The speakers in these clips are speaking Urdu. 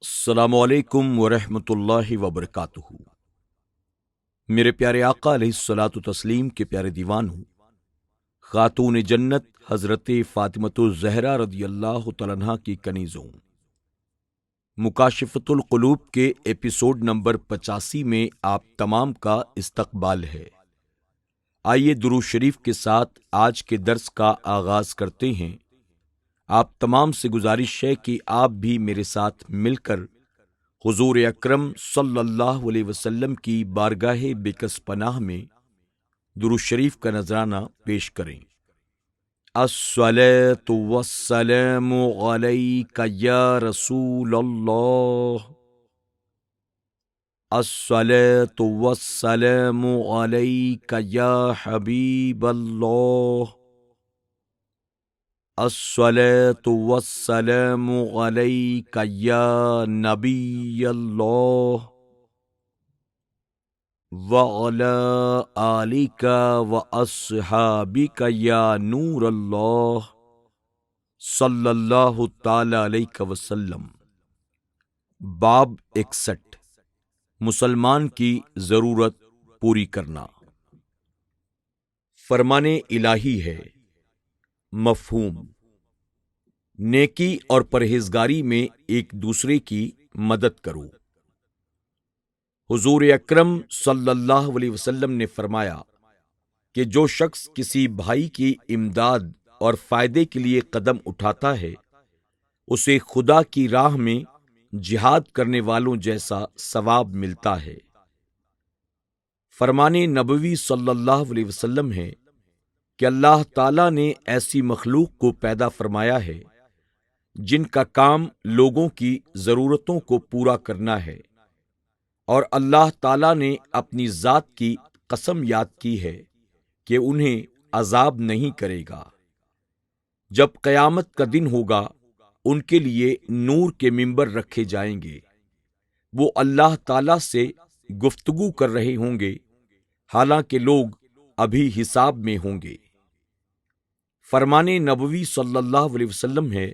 السلام علیکم ورحمۃ اللہ وبرکاتہ۔ میرے پیارے آقا علیہ الصلاۃ والتسلیم کے پیارے دیوانوں، خاتون جنت حضرت فاطمۃ الزہرا رضی اللہ تعالیٰ عنہا کی کنیزوں، مکاشفۃ القلوب کے ایپیسوڈ نمبر 85 میں آپ تمام کا استقبال ہے۔ آئیے درود شریف کے ساتھ آج کے درس کا آغاز کرتے ہیں۔ آپ تمام سے گزارش ہے کہ آپ بھی میرے ساتھ مل کر حضور اکرم صلی اللہ علیہ وسلم کی بارگاہ بکس پناہ میں درود شریف کا نذرانہ پیش کریں۔ الصلاۃ والسلام علیک یا رسول اللہ، الصلاۃ والسلام علیک یا حبیب اللہ، الصلاۃ والسلام علیک یا نبی اللہ، وعلی آلک واصحابک یا نور اللہ، صلی اللہ تعالی علیہ وسلم۔ باب 61، مسلمان کی ضرورت پوری کرنا۔ فرمان الہی ہے۔ مفہوم: نیکی اور پرہیزگاری میں ایک دوسرے کی مدد کرو۔ حضور اکرم صلی اللہ علیہ وسلم نے فرمایا کہ جو شخص کسی بھائی کی امداد اور فائدے کے لیے قدم اٹھاتا ہے، اسے خدا کی راہ میں جہاد کرنے والوں جیسا ثواب ملتا ہے۔ فرمان نبوی صلی اللہ علیہ وسلم ہے کہ اللہ تعالیٰ نے ایسی مخلوق کو پیدا فرمایا ہے جن کا کام لوگوں کی ضرورتوں کو پورا کرنا ہے، اور اللہ تعالیٰ نے اپنی ذات کی قسم یاد کی ہے کہ انہیں عذاب نہیں کرے گا۔ جب قیامت کا دن ہوگا، ان کے لیے نور کے ممبر رکھے جائیں گے۔ وہ اللہ تعالیٰ سے گفتگو کر رہے ہوں گے، حالانکہ لوگ ابھی حساب میں ہوں گے۔ فرمان نبوی صلی اللہ علیہ وسلم ہے،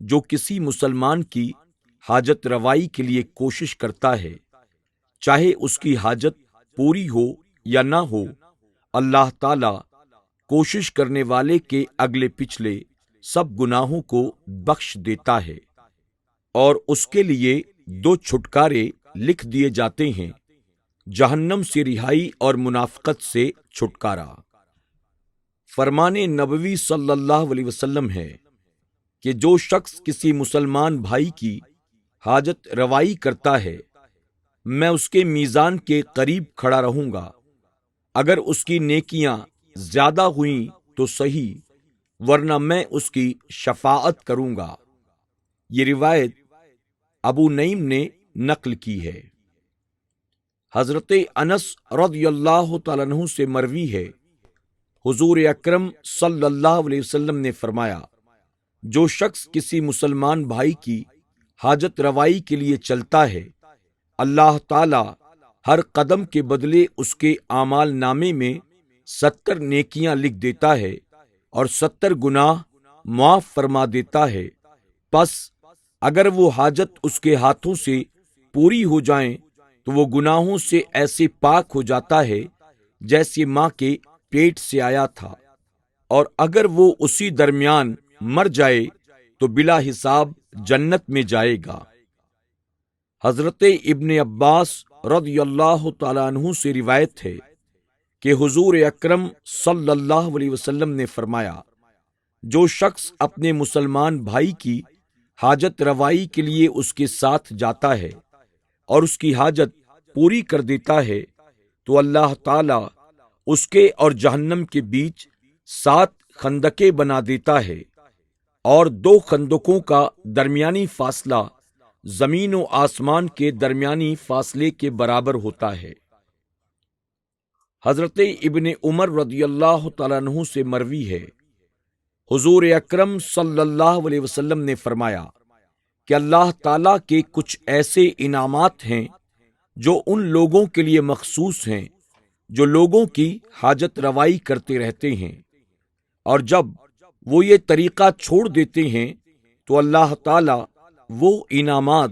جو کسی مسلمان کی حاجت روائی کے لیے کوشش کرتا ہے، چاہے اس کی حاجت پوری ہو یا نہ ہو، اللہ تعالی کوشش کرنے والے کے اگلے پچھلے سب گناہوں کو بخش دیتا ہے، اور اس کے لیے 2 چھٹکارے لکھ دیے جاتے ہیں: جہنم سے رہائی اور منافقت سے چھٹکارا۔ فرمان نبوی صلی اللہ علیہ وسلم ہے کہ جو شخص کسی مسلمان بھائی کی حاجت روائی کرتا ہے، میں اس کے میزان کے قریب کھڑا رہوں گا۔ اگر اس کی نیکیاں زیادہ ہوئیں تو صحیح، ورنہ میں اس کی شفاعت کروں گا۔ یہ روایت ابو نعیم نے نقل کی ہے۔ حضرت انس رضی اللہ تعالیٰ عنہ سے مروی ہے، حضور اکرم صلی اللہ علیہ وسلم نے فرمایا، جو شخص کسی مسلمان بھائی کی حاجت روائی کے لیے چلتا ہے، اللہ تعالی ہر قدم کے بدلے اس کے اعمال نامے میں 70 نیکیاں لکھ دیتا ہے اور 70 گناہ معاف فرما دیتا ہے۔ پس اگر وہ حاجت اس کے ہاتھوں سے پوری ہو جائیں تو وہ گناہوں سے ایسے پاک ہو جاتا ہے جیسے ماں کے پیٹ سے آیا تھا، اور اگر وہ اسی درمیان مر جائے تو بلا حساب جنت میں جائے گا۔ حضرت ابن عباس رضی اللہ تعالیٰ عنہ سے روایت ہے کہ حضور اکرم صلی اللہ علیہ وسلم نے فرمایا، جو شخص اپنے مسلمان بھائی کی حاجت روائی کے لیے اس کے ساتھ جاتا ہے اور اس کی حاجت پوری کر دیتا ہے، تو اللہ تعالی اس کے اور جہنم کے بیچ 7 خندقیں بنا دیتا ہے، اور 2 خندقوں کا درمیانی فاصلہ زمین و آسمان کے درمیانی فاصلے کے برابر ہوتا ہے۔ حضرت ابن عمر رضی اللہ تعالیٰ عنہ سے مروی ہے، حضور اکرم صلی اللہ علیہ وسلم نے فرمایا کہ اللہ تعالیٰ کے کچھ ایسے انعامات ہیں جو ان لوگوں کے لیے مخصوص ہیں جو لوگوں کی حاجت روائی کرتے رہتے ہیں، اور جب وہ یہ طریقہ چھوڑ دیتے ہیں تو اللہ تعالی وہ انعامات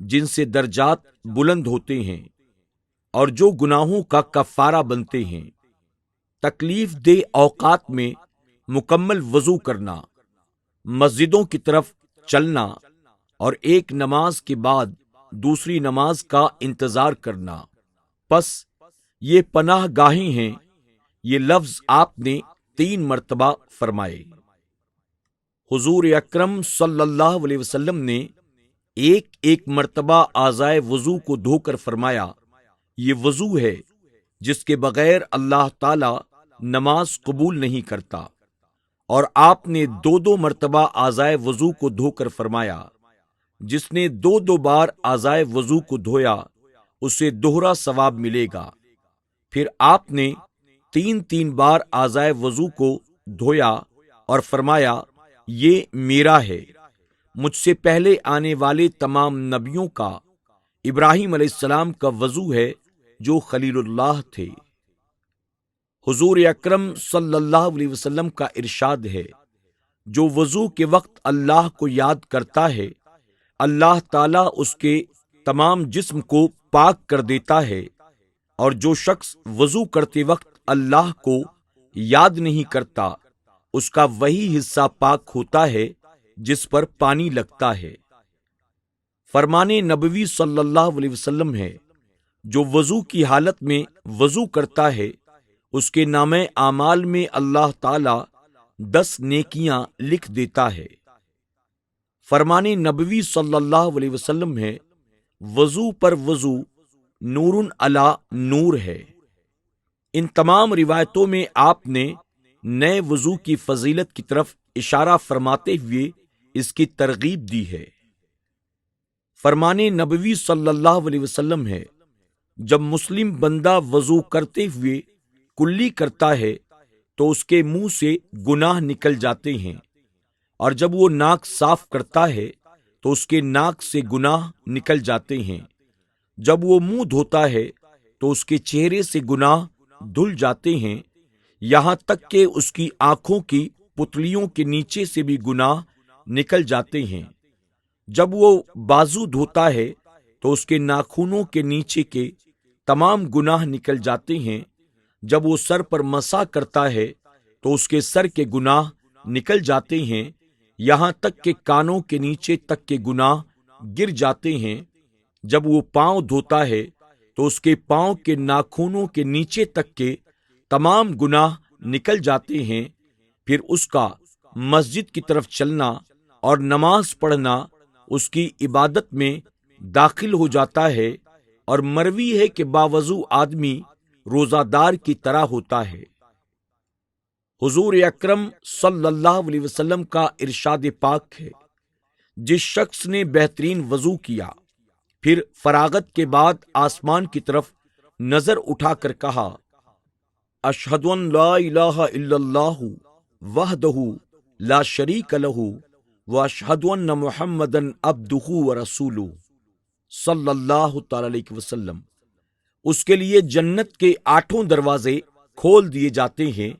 جن سے درجات بلند ہوتے ہیں اور جو گناہوں کا کفارہ بنتے ہیں۔ تکلیف دہ اوقات میں مکمل وضو کرنا، مسجدوں کی طرف چلنا اور ایک نماز کے بعد دوسری نماز کا انتظار کرنا۔ پس یہ پناہ گاہیں ہیں، یہ لفظ آپ نے 3 مرتبہ فرمائے۔ حضور اکرم صلی اللہ علیہ وسلم نے ایک مرتبہ اعضائے وضو کو دھو کر فرمایا، یہ وضو ہے جس کے بغیر اللہ تعالی نماز قبول نہیں کرتا، اور آپ نے 2 مرتبہ اعضائے وضو کو دھو کر فرمایا، جس نے 2 بار اعضائے وضو کو دھویا اسے دوہرا ثواب ملے گا۔ پھر آپ نے 3 بار اعضائے وضو کو دھویا اور فرمایا، یہ میرا ہے، مجھ سے پہلے آنے والے تمام نبیوں کا، ابراہیم علیہ السلام کا وضو ہے جو خلیل اللہ تھے۔ حضور اکرم صلی اللہ علیہ وسلم کا ارشاد ہے، جو وضو کے وقت اللہ کو یاد کرتا ہے، اللہ تعالیٰ اس کے تمام جسم کو پاک کر دیتا ہے، اور جو شخص وضو کرتے وقت اللہ کو یاد نہیں کرتا، اس کا وہی حصہ پاک ہوتا ہے جس پر پانی لگتا ہے۔ فرمان نبوی صلی اللہ علیہ وسلم ہے، جو وضو کی حالت میں وضو کرتا ہے، اس کے نامہ اعمال میں اللہ تعالی 10 نیکیاں لکھ دیتا ہے۔ فرمان نبوی صلی اللہ علیہ وسلم ہے، وضو پر وضو نور علی نور ہے۔ ان تمام روایتوں میں آپ نے نئے وضو کی فضیلت کی طرف اشارہ فرماتے ہوئے اس کی ترغیب دی ہے۔ فرمان نبوی صلی اللہ علیہ وسلم ہے، جب مسلم بندہ وضو کرتے ہوئے کلی کرتا ہے تو اس کے منہ سے گناہ نکل جاتے ہیں، اور جب وہ ناک صاف کرتا ہے تو اس کے ناک سے گناہ نکل جاتے ہیں، جب وہ منہ دھوتا ہے تو اس کے چہرے سے گناہ دھل جاتے ہیں، یہاں تک کہ اس کی آنکھوں کی پتلیوں کے نیچے سے بھی گناہ نکل جاتے ہیں، جب وہ بازو دھوتا ہے تو اس کے ناخنوں کے نیچے کے تمام گناہ نکل جاتے ہیں، جب وہ سر پر مسح کرتا ہے تو اس کے سر کے گناہ نکل جاتے ہیں، یہاں تک کہ کانوں کے نیچے تک کے گناہ گر جاتے ہیں، جب وہ پاؤں دھوتا ہے تو اس کے پاؤں کے ناخنوں کے نیچے تک کے تمام گناہ نکل جاتے ہیں، پھر اس کا مسجد کی طرف چلنا اور نماز پڑھنا اس کی عبادت میں داخل ہو جاتا ہے، اور مروی ہے کہ باوضو آدمی روزہ دار کی طرح ہوتا ہے۔ حضور اکرم صلی اللہ علیہ وسلم کا ارشاد پاک ہے، جس شخص نے بہترین وضو کیا، پھر فراغت کے بعد آسمان کی طرف نظر اٹھا کر کہا، اشہد ان لا الہ الا اللہ وحدہ لا شریک لہ واشہد ان محمدا عبدہ ورسولہ صلی اللہ تعالی علیہ وسلم، اس کے لیے جنت کے 8 دروازے کھول دیے جاتے ہیں،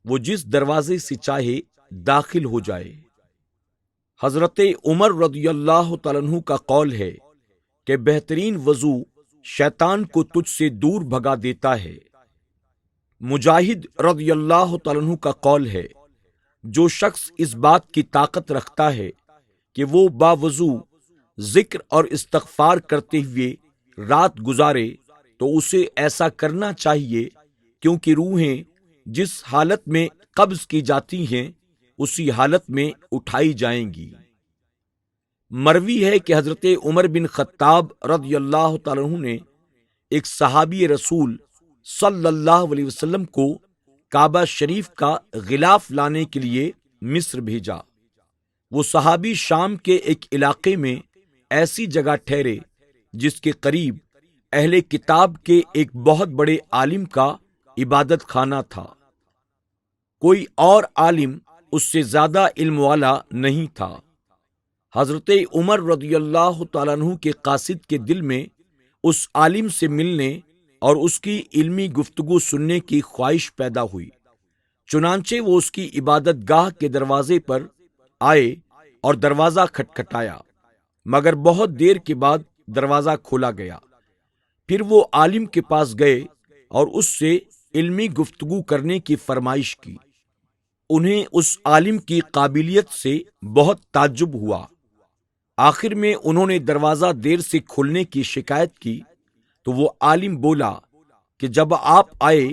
وہ جس دروازے سے چاہے داخل ہو جائے۔ حضرت عمر رضی اللہ تعالیٰ عنہ کا قول ہے کہ بہترین وضو شیطان کو تجھ سے دور بھگا دیتا ہے۔ مجاہد رضی اللہ تعالیٰ عنہ کا قول ہے، جو شخص اس بات کی طاقت رکھتا ہے کہ وہ باوضو ذکر اور استغفار کرتے ہوئے رات گزارے تو اسے ایسا کرنا چاہیے، کیونکہ روحیں جس حالت میں قبض کی جاتی ہیں اسی حالت میں اٹھائی جائیں گی۔ مروی ہے کہ حضرت عمر بن خطاب رضی اللہ تعالیٰ عنہ نے ایک صحابی رسول صلی اللہ علیہ وسلم کو کعبہ شریف کا غلاف لانے کے لیے مصر بھیجا۔ وہ صحابی شام کے ایک علاقے میں ایسی جگہ ٹھہرے جس کے قریب اہل کتاب کے ایک بہت بڑے عالم کا عبادت خانہ تھا۔ کوئی اور عالم اس سے زیادہ علم والا نہیں تھا۔ حضرت عمر رضی اللہ تعالیٰ عنہ کے قاصد کے دل میں اس عالم سے ملنے اور اس کی علمی گفتگو سننے کی خواہش پیدا ہوئی، چنانچہ وہ اس کی عبادت گاہ کے دروازے پر آئے اور دروازہ کھٹکھٹایا، مگر بہت دیر کے بعد دروازہ کھولا گیا۔ پھر وہ عالم کے پاس گئے اور اس سے علمی گفتگو کرنے کی فرمائش کی۔ انہیں اس عالم کی قابلیت سے بہت تعجب ہوا۔ آخر میں انہوں نے دروازہ دیر سے کھلنے کی شکایت کی تو وہ عالم بولا کہ جب آپ آئے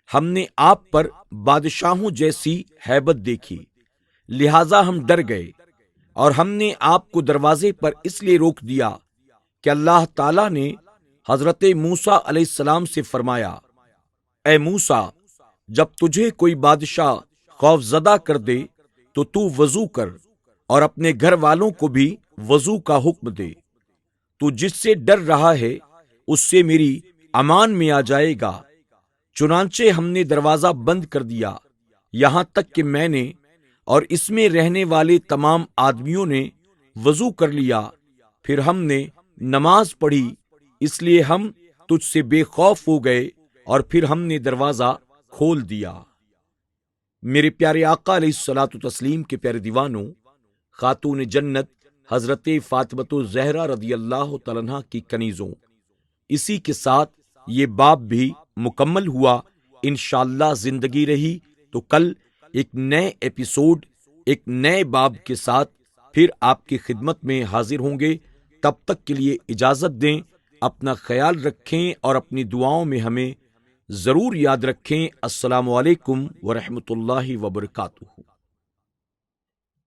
ہم نے آپ پر بادشاہوں جیسی ہیبت دیکھی، لہذا ہم ڈر گئے اور ہم نے آپ کو دروازے پر اس لیے روک دیا کہ اللہ تعالیٰ نے حضرت موسیٰ علیہ السلام سے فرمایا، اے موسیٰ، جب تجھے کوئی بادشاہ خوف زدہ کر دے تو وضو کر اور اپنے گھر والوں کو بھی وضو کا حکم دے۔ تو جس سے ڈر رہا ہے اس سے میری امان میں آ جائے گا۔ چنانچہ ہم نے دروازہ بند کر دیا یہاں تک کہ میں نے اور اس میں رہنے والے تمام آدمیوں نے وضو کر لیا، پھر ہم نے نماز پڑھی، اس لیے ہم تجھ سے بے خوف ہو گئے اور پھر ہم نے دروازہ کھول دیا۔ میرے پیارے آقا علیہ الصلوۃ والتسلیم کے پیارے دیوانوں، خاتون جنت حضرت فاطمۃ الزہرا رضی اللہ تعالیٰ عنہا کی کنیزوں، اسی کے ساتھ یہ باب بھی مکمل ہوا۔ انشاءاللہ زندگی رہی تو کل ایک نئے ایپیسوڈ، ایک نئے باب کے ساتھ پھر آپ کی خدمت میں حاضر ہوں گے۔ تب تک کے لیے اجازت دیں، اپنا خیال رکھیں اور اپنی دعاؤں میں ہمیں ضرور یاد رکھیں۔ السلام علیکم ورحمۃ اللہ وبرکاتہ۔